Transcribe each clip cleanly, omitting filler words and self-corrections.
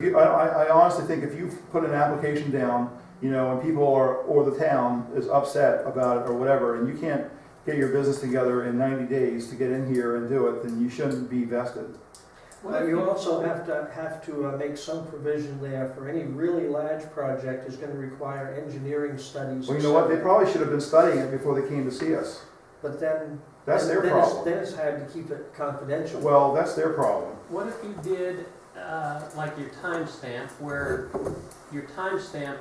I honestly think if you put an application down, you know, and people are, or the town is upset about it or whatever, and you can't get your business together in 90 days to get in here and do it, then you shouldn't be vested. Well, you also have to make some provision there for any really large project is going to require engineering studies. Well, you know what, they probably should have been studying it before they came to see us. But then, That's their problem. Then it's hard to keep it confidential. Well, that's their problem. What if you did like your timestamp, where your timestamp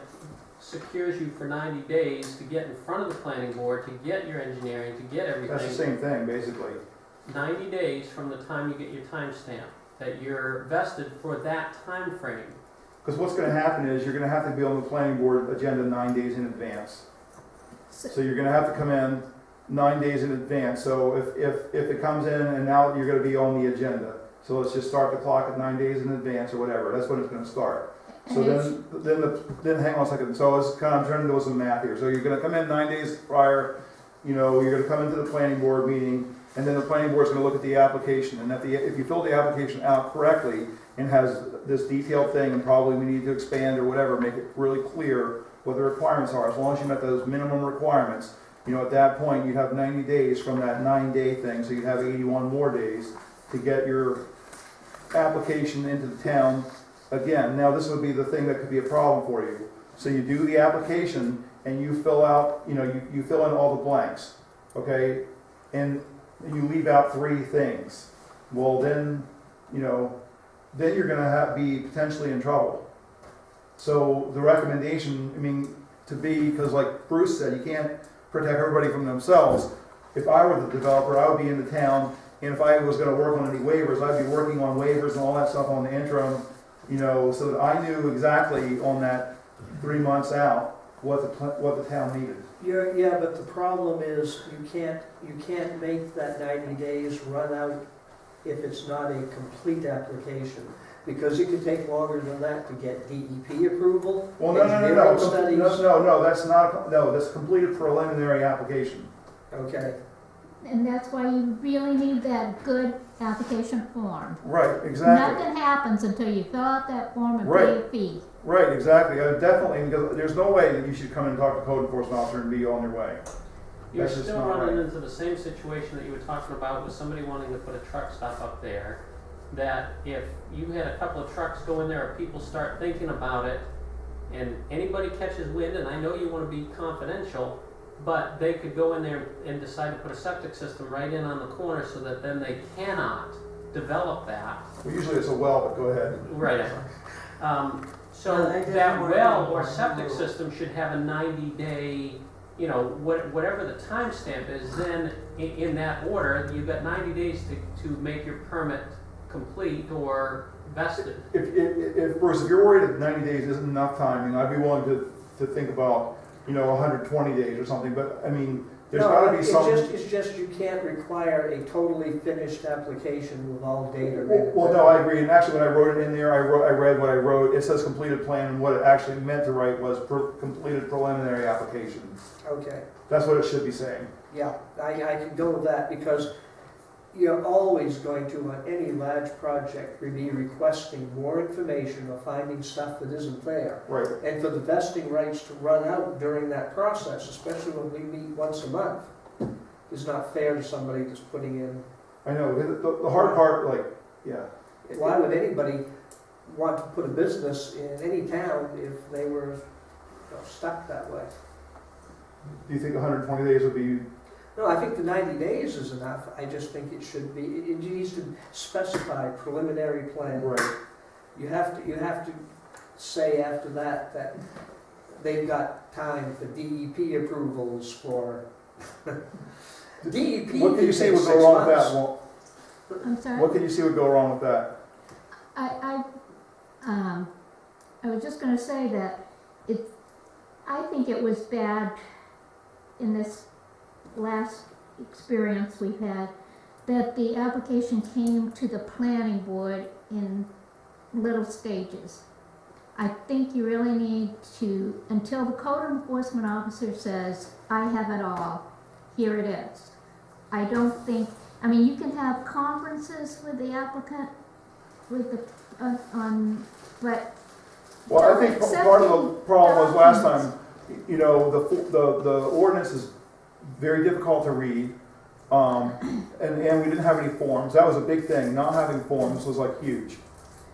secures you for 90 days to get in front of the planning board, to get your engineering, to get everything. That's the same thing, basically. 90 days from the time you get your timestamp, that you're vested for that time frame. Because what's going to happen is you're going to have to be on the planning board agenda 9 days in advance. So you're going to have to come in 9 days in advance. So if it comes in and now you're going to be on the agenda. So let's just start the clock at 9 days in advance or whatever. That's when it's going to start. So then hang on a second. So it's kind of, I'm trying to do some math here. So you're going to come in 9 days prior. You know, you're going to come into the planning board meeting, and then the planning board is going to look at the application. And if you fill the application out correctly and has this detailed thing, and probably we need to expand or whatever, make it really clear what the requirements are. As long as you met those minimum requirements, you know, at that point you'd have 90 days from that 9-day thing. So you'd have 81 more days to get your application into the town. Again, now this would be the thing that could be a problem for you. So you do the application and you fill out, you know, you fill in all the blanks, okay? And you leave out 3 things. Well then, you know, then you're gonna be potentially in trouble. So the recommendation, I mean, to be, because like Bruce said, you can't protect everybody from themselves. If I were the developer, I would be in the town, and if I was gonna work on any waivers, I'd be working on waivers and all that stuff on the interim, you know, so that I knew exactly on that 3 months out what the town needed. Yeah, but the problem is you can't make that 90 days run out if it's not a complete application, because it could take longer than that to get DEP approval. Well, no, that's not, no, that's completed preliminary application. Okay. And that's why you really need that good application form. Right, exactly. Nothing happens until you fill out that form and pay Right. a fee. Right, exactly. Definitely, because there's no way that you should come in and talk to code enforcement officer and be on your way. You're That's just still not running right. into the same situation that you were talking about with somebody wanting to put a truck stop up there, that if you had a couple of trucks go in there or people start thinking about it, and anybody catches wind, and I know you want to be confidential, but they could go in there and decide to put a septic system right in on the corner so that then they cannot develop that. Well, usually it's a well, but go ahead. Right. So that well or septic system should have a 90-day, you know, whatever the timestamp is, then in that order, you've got 90 days to make your permit complete or vested. If Bruce, if you're worried that 90 days isn't enough time, I'd be willing to think about, you know, 120 days or something, but I mean, there's got to be some... It's just you can't require a totally finished application with all data. Well, no, I agree, and actually when I wrote it in there, I read what I wrote. It says completed plan, and what it actually meant to write was completed preliminary application. Okay. That's what it should be saying. Yeah, I can go with that, because you're always going to, on any large project, be requesting more information or finding stuff that isn't there. Right. And for the vesting rights to run out during that process, especially when we meet once a month, is not fair to somebody that's putting in. I know, the hard part, like, yeah. Why would anybody want to put a business in any town if they were stuck that way? Do you think 120 days would be... No, I think the 90 days is enough. I just think it should be, it needs to specify preliminary plan. Right. You have to say after that they've got time for DEP approvals for DEP. What can you see would go wrong with that? Well, I'm sorry? what can you see would go wrong with that? I was just going to say that I think it was bad in this last experience we've had that the application came to the planning board in little stages. I think you really need to, until the code enforcement officer says, I have it all, here it is. I don't think, I mean, you can have conferences with the applicant, with the, on but Well, I think part of the problem was last time, you know, the ordinance is very difficult to read. And we didn't have any forms. That was a big thing. Not having forms was like huge.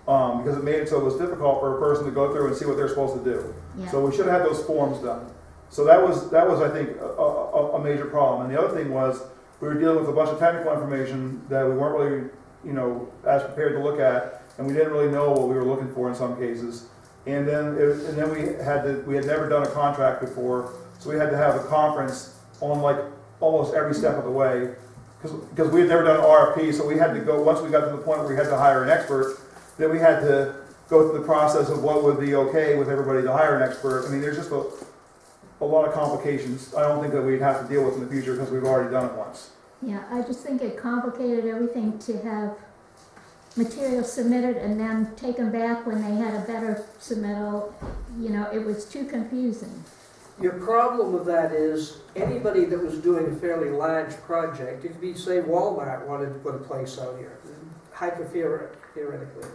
Because it made it so it was difficult for a person to go through and see what they're supposed to do. yeah. So we should have had those forms done. So that was I think a major problem. And the other thing was we were dealing with a bunch of technical information that we weren't really, you know, as prepared to look at, and we didn't really know what we were looking for in some cases. And then we had never done a contract before, so we had to have a conference on like almost every step of the way, because we had never done an RFP, so we had to go, once we got to the point where we had to hire an expert, then we had to go through the process of what would be okay with everybody to hire an expert. I mean, there's just a lot of complications I don't think that we'd have to deal with in the future because we've already done it once. Yeah, I just think it complicated everything to have material submitted and then taken back when they had a better submittal. You know, it was too confusing. Your problem with that is anybody that was doing a fairly large project, it could be, say, Walmart wanted to put a place out here, theoretically.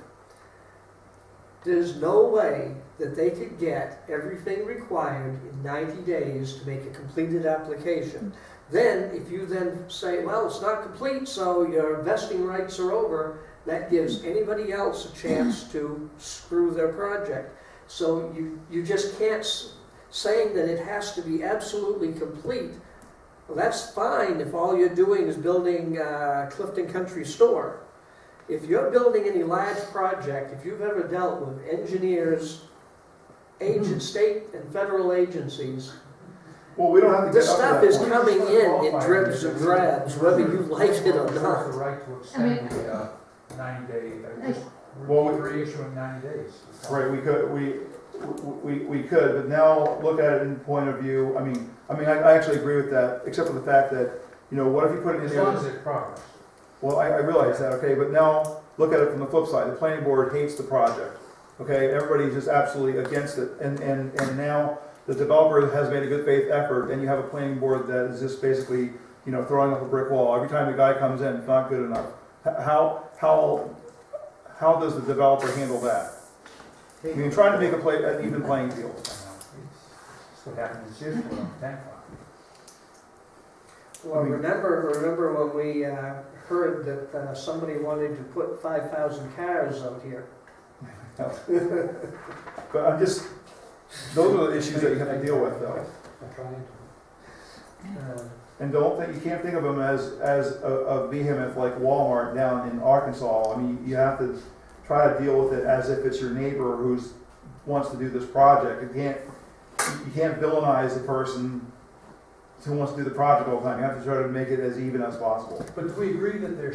There's no way that they could get everything required in 90 days to make a completed application. Then, if you then say, well, it's not complete, so your vesting rights are over, that gives anybody else a chance to screw their project. So you just can't, saying that it has to be absolutely complete, well, that's fine if all you're doing is building Clifton Country Store. If you're building any large project, if you've ever dealt with engineers, state and federal agencies, Well, we don't have to the get up to stuff that is point. coming in dribs and drabs, whether you like it or The not. right to extend the 90-day, just Well, reissuing 90 days. Right, we could, but now look at it in point of view, I actually agree with that, except for the fact that, you know, what if you put it in As there? long as it's progress. Well, I realize that, okay, but now look at it from the flip side. The planning board hates the project, okay? Everybody's just absolutely against it. And now the developer has made a good faith effort, and you have a planning board that is just basically, you know, throwing up a brick wall. Every time the guy comes in, it's not good enough. How does the developer handle that? I mean, trying to make an even playing field. That's what happened in Searsville on Tank Farm. Well, remember when we heard that somebody wanted to put 5,000 cars out here? But I'm just, those are the issues that you have to deal with, though. And you can't think of them as a behemoth like Walmart down in Arkansas. I mean, you have to try to deal with it as if it's your neighbor who wants to do this project. You can't villainize the person who wants to do the project all the time. You have to try to make it as even as possible. But do we agree that there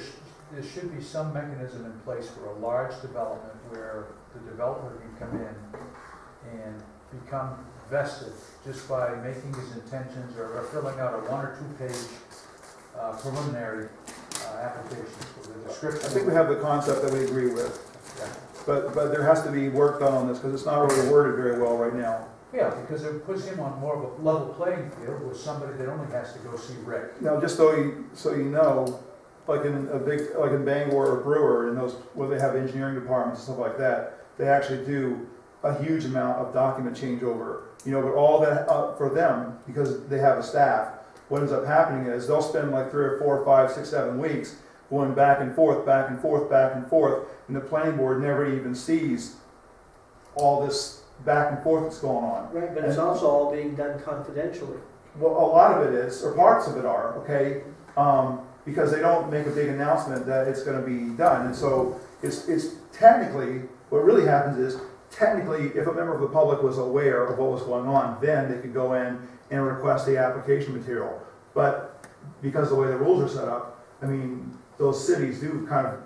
should be some mechanism in place for a large development where the developer can come in and become vested just by making his intentions or filling out a 1 or 2 page preliminary application with a description? I think we have the concept that we agree with, Yeah. but there has to be work done on this because it's not really worded very well right now. Yeah, because it puts him on more of a level playing field with somebody that only has to go see Rick. Now, just so you know, like in Bangor or Brewer, in those where they have engineering departments and stuff like that, they actually do a huge amount of document changeover. You know, but all that for them, because they have a staff, what ends up happening is they'll spend like 3 or 4 or 5, 6, 7 weeks going back and forth, back and forth, back and forth, and the planning board never even sees all this back and forth that's going on. Right, but it's also all being done confidentially. Well, a lot of it is, or parts of it are, okay, because they don't make a big announcement that it's going to be done. And so it's technically, what really happens is, technically, if a member of the public was aware of what was going on, then they could go in and request the application material. But because the way the rules are set up, I mean, those cities do kind of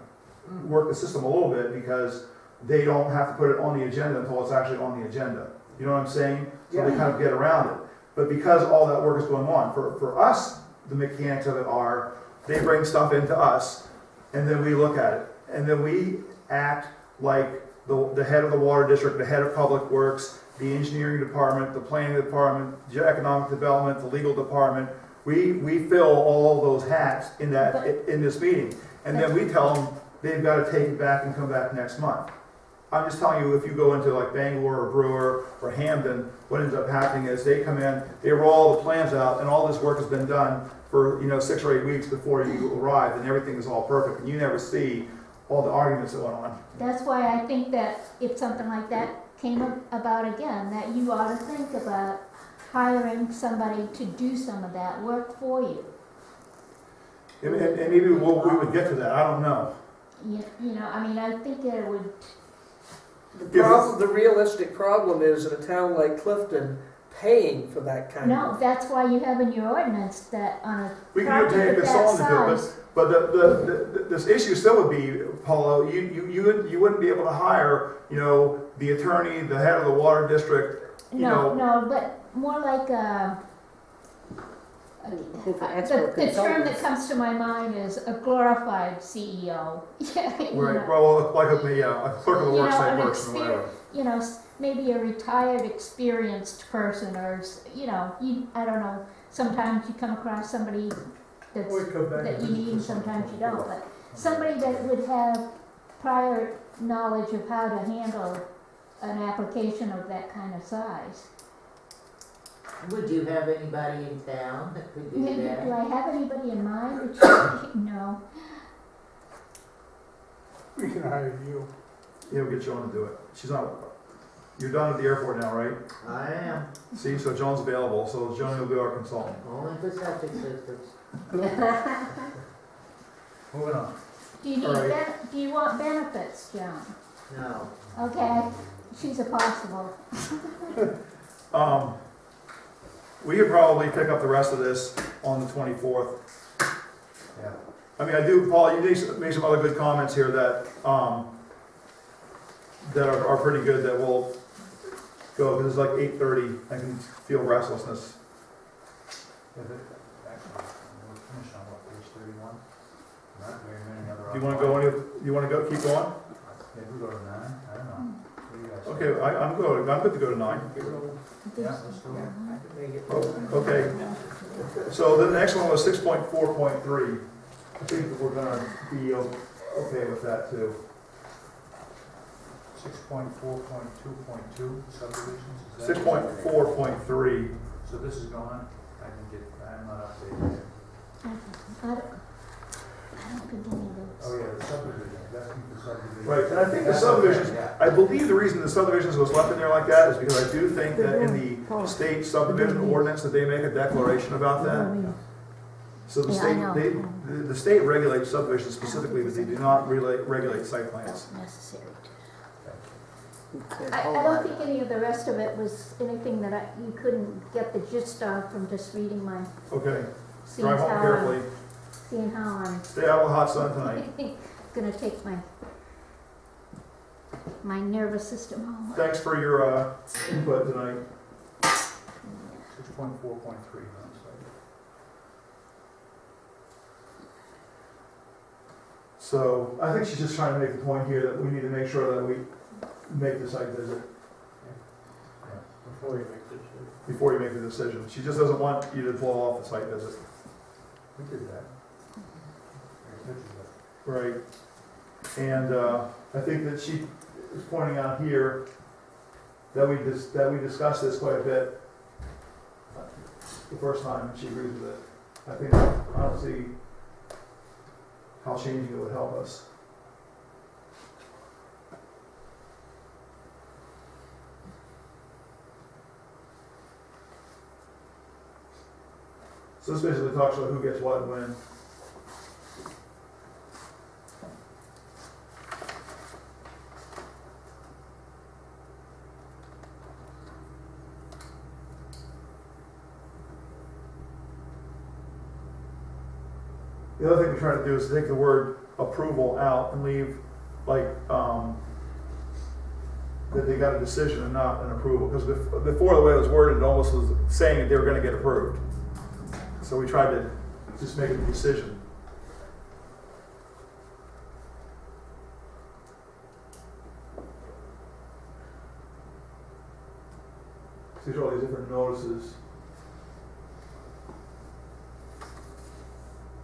work the system a little bit because they don't have to put it on the agenda until it's actually on the agenda. You know what I'm saying? So they kind of get around it. But because all that work is going on, for us, the mechanics of it are, they bring stuff into us, and then we look at it. And then we act like the head of the water district, the head of public works, the engineering department, the planning department, the economic development, the legal department. We fill all those hats in this meeting. And then we tell them they've got to take it back and come back next month. I'm just telling you, if you go into like Bangor or Brewer or Hamden, what ends up happening is they come in, they roll all the plans out, and all this work has been done for, 6 or 8 weeks before you arrive, and everything is all perfect, and you never see all the arguments that went on. That's why I think that if something like that came about again, that you ought to think about hiring somebody to do some of that work for you. And maybe we would get to that, I don't know. I mean, I think it would, The realistic problem is in a town like Clifton, paying for that kind no, of. that's why you have in your ordinance that on a We can project take of a that consultant to do it, size. but this issue still would be, Paulo, you wouldn't be able to hire, the attorney, the head of the water district, No, but more like the term that comes to my mind is a glorified CEO. Right, well, like a clerk of the works type an person, or whatever. Maybe a retired, experienced person, or I don't know. Sometimes you come across somebody that you need, and sometimes you don't. But somebody that would have prior knowledge of how to handle an application of that kind of size. Would you have anybody in town that could do Do that? I have anybody in mind? No. We can hire you. Yeah, we'll get Joan to do it. You're done at the airport now, right? I am, See, so Joan's available, so Joan will be our consultant. only for septic systems. Moving on. Do you All right. do you want benefits, Joan? No, Okay, she's a possible. We could probably pick up the rest of this on the 24th. Yeah. I mean, Paul, you made some other good comments here that are pretty good, that will go, because it's like 8:30, I can feel restlessness. Actually, we'll finish on what, page 31? Not very many other. Do you want to go, keep going? Yeah, we go to 9, I don't know. What do you guys think? Okay, I'm good to go to 9. Yeah, let's do it. I could make it. Okay, so then the next one was 6.4.3. I think that we're gonna be okay with that too. 6.4.2.2 subdivisions, is that? 6.4.3, So this is gone? I'm not updated yet. I don't think any of those. Oh, yeah, the subdivision, that's the subdivision. right, and I think the That's subdivisions, okay, yeah. I believe the reason the subdivisions was left in there like that is because I do think that in the state subdivision ordinance that they make a declaration about that. So the Yeah, I state, know. the state regulates subdivisions specifically, but they do not regulate site plans. That's necessary. I don't think any of the rest of it was anything that you couldn't get the gist of from just reading my, Okay, seeing drive home carefully, how I'm stay out of the hot sun tonight. gonna take my nervous system home. Thanks for your input tonight. 6.4.3, I'm sorry. So I think she's just trying to make the point here that we need to make sure that we make the site visit Before you make this. before you make the decision. She just doesn't want you to blow off the site visit. We did that. Right. And I think that she is pointing out here that we discussed this quite a bit the first time, and she agrees with it. I think, I don't see how changing it would help us. So this basically talks about who gets what and when. The other thing we try to do is take the word approval out and leave like, that they got a decision and not an approval, because before the way it was worded, it almost was saying that they were gonna get approved. So we tried to just make it a decision. These are all these different notices.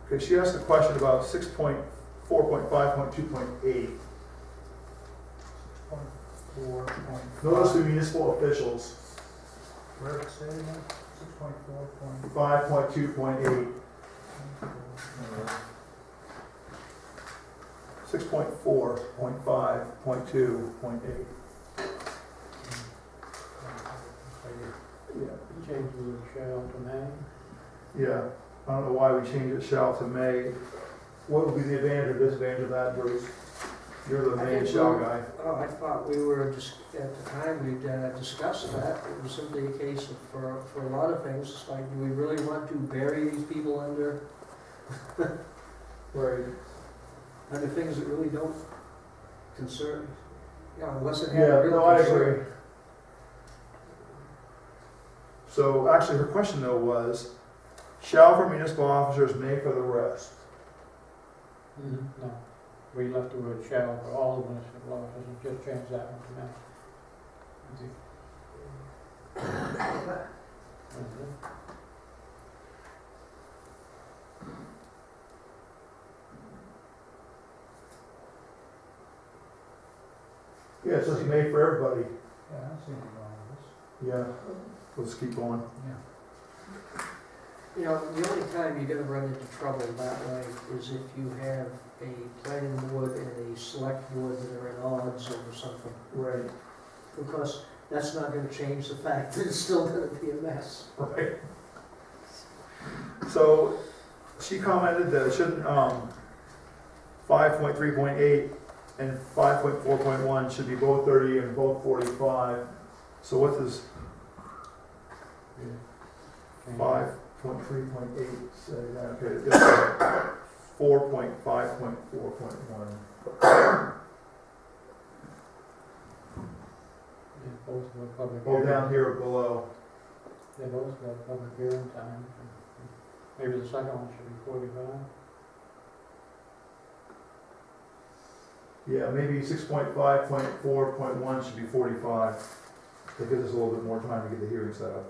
Okay, she asked a question about 6.4.5.2.8. 6.4. 6.4.5. Notice to municipal officials, Where it say again? 6.4.5. 5.2.8, 6.4.5.2.8. Yeah. Change the shall to may. Yeah, I don't know why we changed it shall to may. What would be the advantage or disadvantage of that, Bruce? You're the I may and think shall we- guy. Oh, I thought we were just, at the time, we'd discussed that. It was simply a case of, for a lot of things, it's like, do we really want to bury these people under Right. things that really don't concern, you know, unless it had Yeah, a real no, I concern. agree. So actually, her question though was, shall for municipal officers, may for the rest. No, we left the word shall for all of municipal officers and just changed that one to may. Yeah, it says may for everybody. Yeah, I don't see anything wrong with this. Yeah, let's keep going. Yeah. You know, the only time you're gonna run into trouble that way is if you have a planning board and a select board that are at odds over something. Right. Because that's not gonna change the fact that it's still gonna be a mess. Right. So, she commented that it shouldn't, 5.3.8 and 5.4.1 should be both 30 and both 45. So what does Yeah. 5.3.8 say? Okay, it's 4.5.4.1. Yeah, both were public Oh, hearing. down here below. They both got public hearing time. Maybe the second one should be 45. Yeah, maybe 6.5.4.1 should be 45. That gives us a little bit more time to get the hearing set up.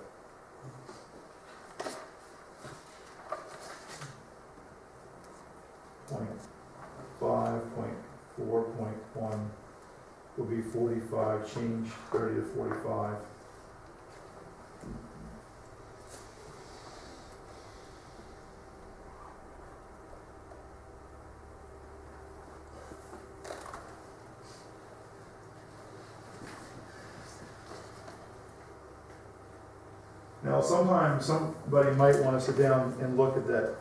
Point 5.4.1 will be 45, change 30 to 45. Now, sometimes somebody might want to sit down and look at that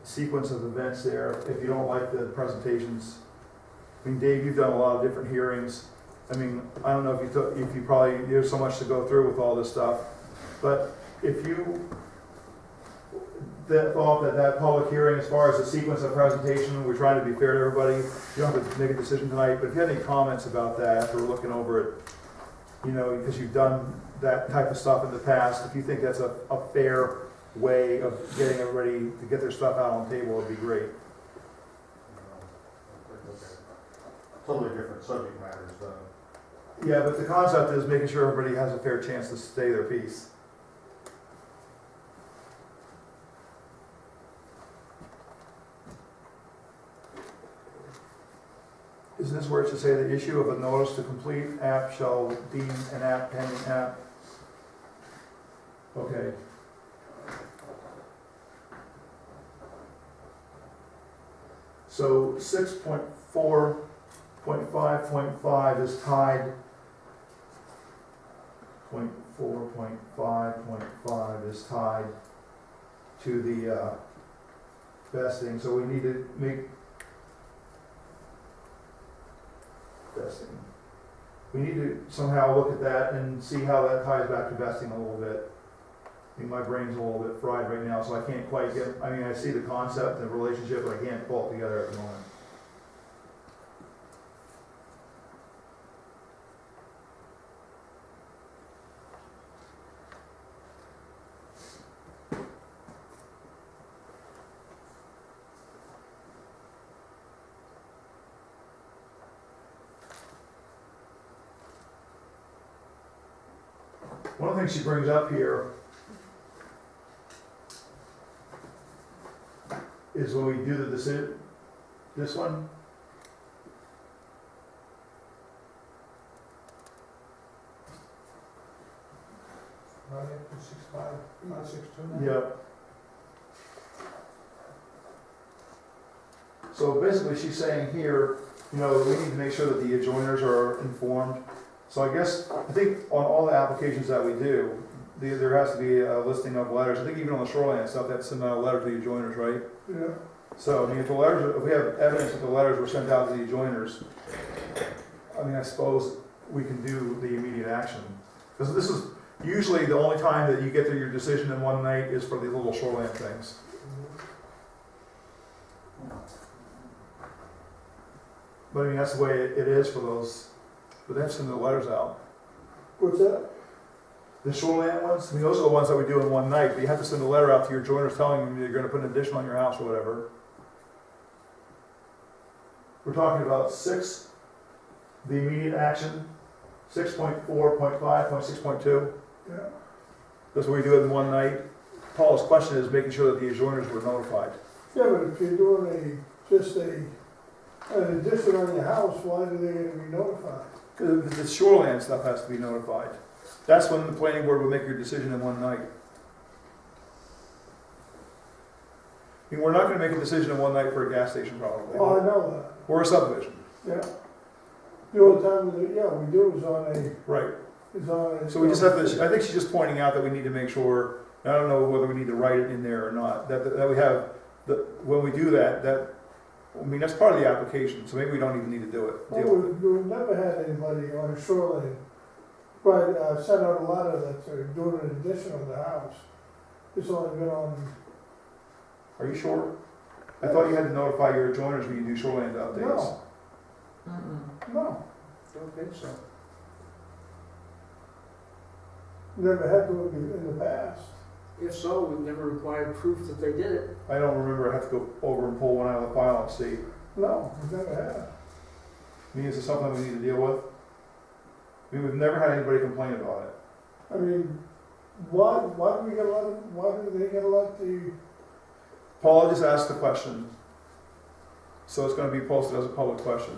sequence of events there, if you don't like the presentations. I mean, Dave, you've done a lot of different hearings. I mean, I don't know if you probably, there's so much to go through with all this stuff, but if you thought that public hearing, as far as the sequence of presentation, we're trying to be fair to everybody, you don't have to make a decision tonight, but if you have any comments about that after looking over it, you know, because you've done that type of stuff in the past, if you think that's a fair way of getting everybody to get their stuff out on the table, it'd be great. Totally different subject matters, though. Yeah, but the concept is making sure everybody has a fair chance to stay their piece. Isn't this where it should say the issue of a notice to complete app shall deem an app pending app? Okay. So 6.4.5.5 is tied. 0.4.5.5 is tied to the vesting, so we need to make vesting. We need to somehow look at that and see how that ties back to vesting a little bit. I think my brain's a little bit fried right now, so I can't quite get, I mean, I see the concept and the relationship, but I can't pull it together at the moment. One of the things she brings up here is when we do the decision, This one? Right, 562 now? Yep. So basically, she's saying here, you know, we need to make sure that the adjoiners are informed. So I guess, I think on all the applications that we do, there has to be a listing of letters. I think even on the shoreline stuff, that's sent out a letter to the adjoiners, right? Yeah, So, I mean, if the letters, if we have evidence that the letters were sent out to the adjoiners, I mean, I suppose we can do the immediate action. Because this is usually the only time that you get to your decision in one night is for the little shoreline things. But I mean, that's the way it is for those, but they have to send the letters out. what's that? The shoreline ones, I mean, those are the ones that we do in one night, but you have to send a letter out to your joiners telling them you're gonna put an addition on your house or whatever. We're talking about 6, the immediate action, 6.4.5, 6.2. Yeah, That's where we do it in one night. Paul's question is making sure that the adjoiners were notified. yeah, but if you're doing an addition on your house, why do they gotta be notified? Because the shoreline stuff has to be notified. That's when the planning board will make your decision in one night. I mean, we're not gonna make a decision in one night for a gas station probably. Oh, I know that, Or a subdivision. yeah. The only time, we do Right. is on a. So we just have to, I think she's just pointing out that we need to make sure, I don't know whether we need to write it in there or not, that we have, when we do that, I mean, that's part of the application, so maybe we don't even need to do it. Well, Deal with it. we've never had anybody on a shoreline, send out a letter that they're doing an addition on the house. It's only been on, Are you sure? I thought you had to notify your adjoiners when you do shoreline updates. no, Mm-mm. no, Don't think so. never had to in the past. If so, we've never required proof that they did it. I don't remember, I have to go over and pull one out of the file and see. No, we've never had. I mean, is it something we need to deal with? I mean, we've never had anybody complain about it. I mean, why do we get a lot of, why do they get a lot the, Paula just asked the question, so it's gonna be posted as a public question.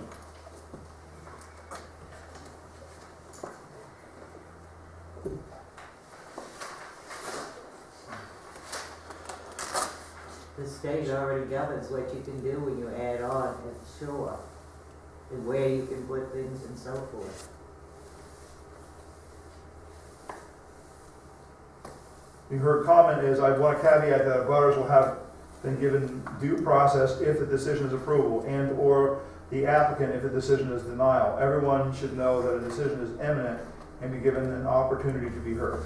The state already governs what you can do when you add on at the shore, and where you can put things and so forth. Her comment is, I want to caveat that abutters will have been given due process if the decision is approval and/or the applicant if the decision is denial. Everyone should know that a decision is imminent and be given an opportunity to be heard.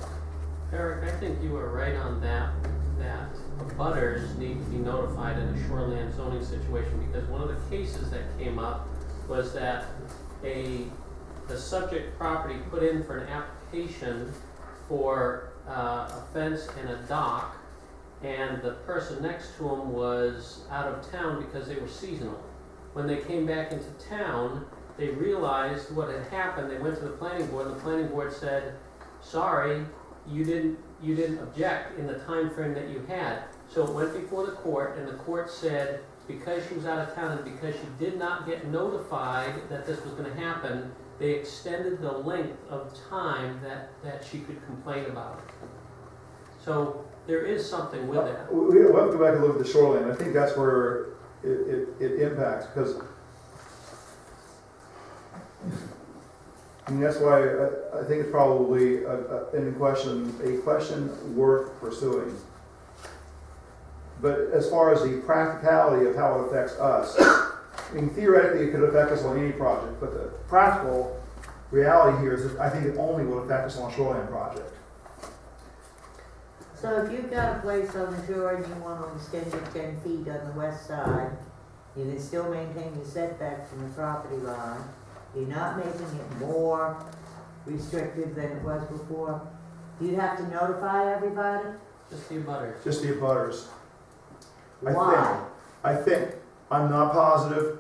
Eric, I think you were right on that abutters need to be notified in a shoreline zoning situation, because one of the cases that came up was that the subject property put in for an application for a fence and a dock, and the person next to him was out of town because they were seasonal. When they came back into town, they realized what had happened. They went to the planning board, and the planning board said, sorry, you didn't object in the time frame that you had. So it went before the court, and the court said, because she was out of town and because she did not get notified that this was going to happen, they extended the length of time that she could complain about it. So there is something with that. We'll have to go back and look at the shoreline. I think that's where it impacts, because I mean, that's why I think it's probably a question worth pursuing. But as far as the practicality of how it affects us, I mean, theoretically it could affect us on any project, but the practical reality here is that I think it only will affect us on a shoreline project. So if you've got a place on the shore and you want to extend it 10 feet on the west side, you can still maintain your setback from the property line. You're not making it more restrictive than it was before. Do you have to notify everybody? Just the abutters. Just the abutters. Why? I think, I'm not positive,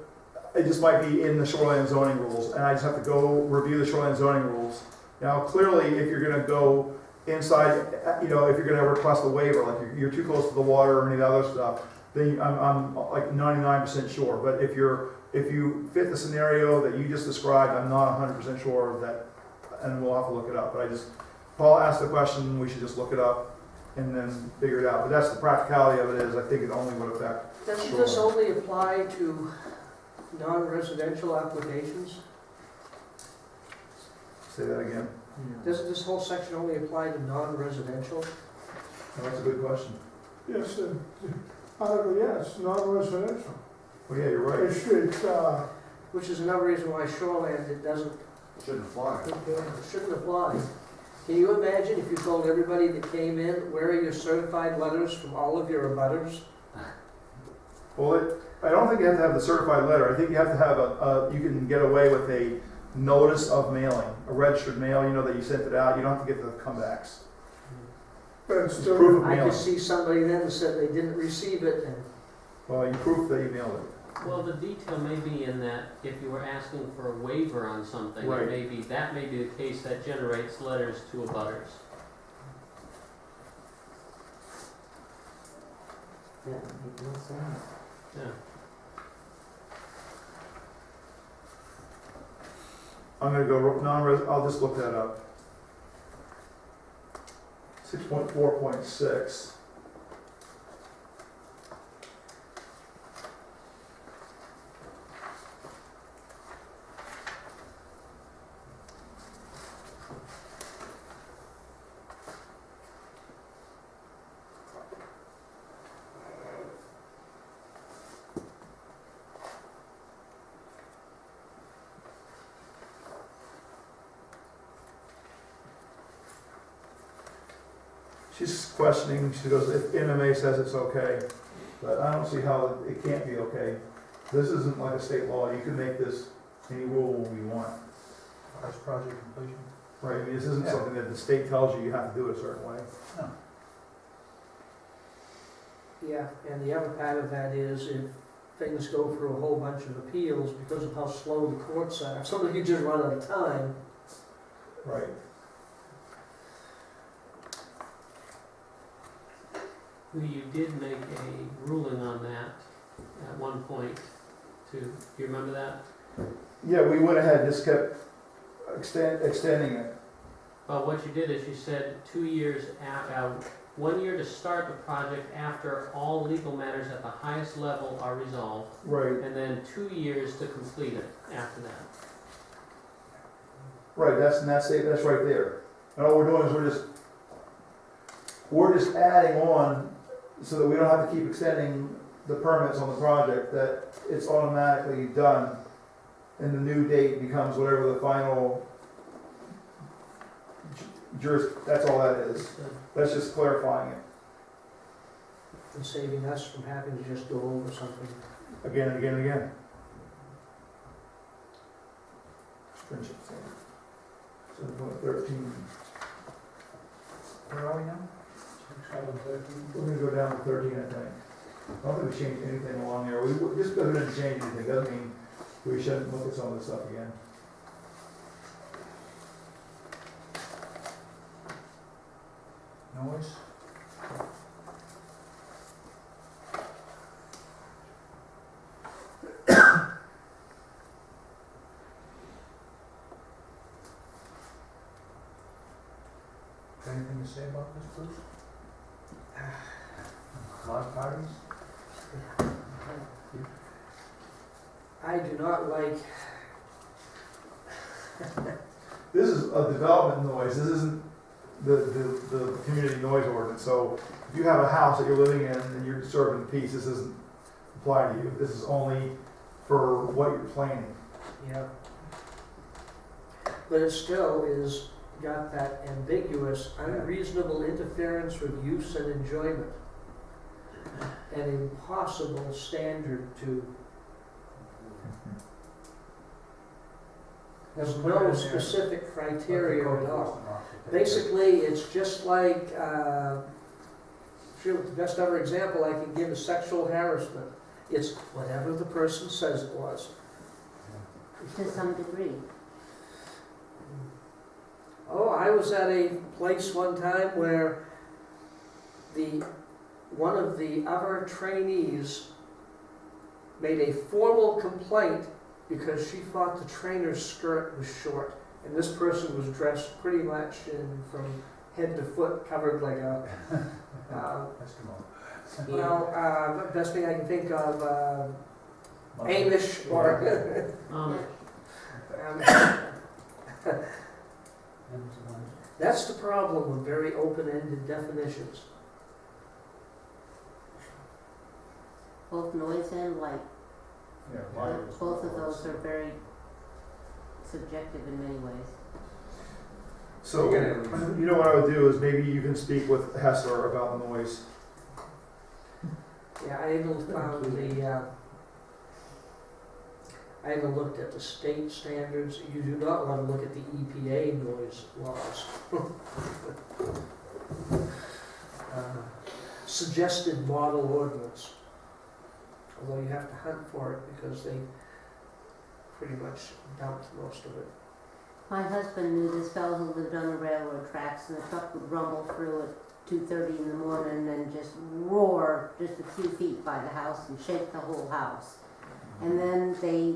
it just might be in the shoreline zoning rules, and I just have to go review the shoreline zoning rules. Now, clearly, if you're gonna go inside, you know, if you're gonna request a waiver, like you're too close to the water or any of the other stuff, then I'm like 99% sure. But if you fit the scenario that you just described, I'm not 100% sure of that, and we'll have to look it up. But Paul asked the question, we should just look it up and then figure it out. But that's the practicality of it, is I think it only would affect. Doesn't Sure. this only apply to non-residential applications? Say that again. Doesn't this whole section only apply to non-residential? Oh, that's a good question. Yes, yes, non-residential. Well, yeah, you're right. It's, Which is another reason why shoreland, it doesn't, Shouldn't apply. it shouldn't apply. Can you imagine if you told everybody that came in, where are your certified letters from all of your abutters? Well, I don't think you have to have the certified letter. I think you have to have you can get away with a notice of mailing, a registered mail, that you sent it out. You don't have to get the comebacks. but it's It's still, proof of I mailing. could see somebody then that said they didn't receive it, and Well, you proof that you mailed it. Well, the detail may be in that if you were asking for a waiver on something, Right. that may be the case that generates letters to abutters. That makes no sense. Yeah. I'm gonna go non-res, I'll just look that up. 6.4.6. She's questioning, she goes, if MMA says it's okay, but I don't see how it can't be okay. This isn't like a state law, you can make this any rule you want, That's project completion. right? I mean, this isn't Yeah. something that the state tells you have to do it a certain way. No. yeah, and the other part of that is if things go through a whole bunch of appeals because of how slow the courts are, if somebody could just run out of time, Right. You did make a ruling on that at one point, too. Do you remember that? Yeah, we went ahead, just kept extending it. Well, what you did is you said 2 years, 1 year to start the project after all legal matters at the highest level are resolved, Right. and then 2 years to complete it after that. Right, that's right there. And all we're doing is we're just adding on, so that we don't have to keep extending the permits on the project, that it's automatically done, and the new date becomes whatever the final that's all that is. That's just clarifying it and saving us from having to just go over something. again and again and again. Stringent. 7.13. Where are we now? 6, 7, 13. We're gonna go down to 13, I think. I don't think we changed anything along there. Just because we didn't change anything doesn't mean we shouldn't look at some of this stuff again. Noise? Anything to say about this, Bruce? Lot parties? I do not like, This is a development noise. This isn't the community noise ordinance. So if you have a house that you're living in and you're disturbing peace, this doesn't apply to you. This is only for what you're planning. yeah. But it still is got that ambiguous, unreasonable interference with use and enjoyment. An impossible standard to, there's Put it in no there. specific criteria Let the at code all. enforcement officer take Basically, it's just like, the best ever example I can give is sexual harassment. It's whatever the person says it was. To some degree. Oh, I was at a place one time where the one of the other trainees made a formal complaint because she thought the trainer's skirt was short. And this person was dressed pretty much from head to foot, covered like a, Eskimo. well, best thing I can think of, Amish or, Um, that's the problem with very open-ended definitions. Both noise and light, Yeah, light is- both of those are very subjective in many ways. So, you know what I would do is maybe you can speak with Hessler about noise. Yeah, I haven't found I haven't looked at the state standards. You do not want to look at the EPA noise laws. Suggested model ordinance. Although you have to hunt for it because they pretty much dumped most of it. My husband knew this fellow who lived on the railroad tracks, and the truck would rumble through at 2:30 in the morning and just roar just a few feet by the house and shake the whole house. And then they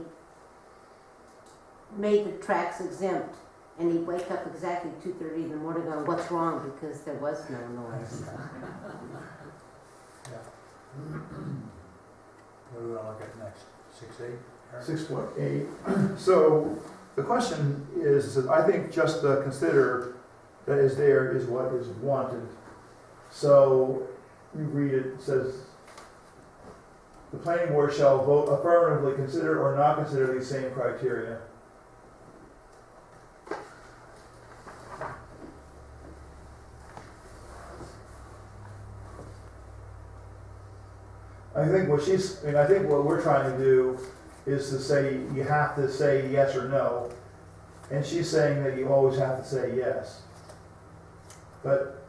made the tracks exempt, and he'd wake up exactly 2:30 in the morning going, "What's wrong?" Because there was no noise. What do we wanna look at next? 6.8? 6.8. So the question is, that I think just the consider that is there is what is wanted. So you read it, it says, the planning board shall vote affirmatively consider or not consider these same criteria. I think what we're trying to do is to say, you have to say yes or no. And she's saying that you always have to say yes. But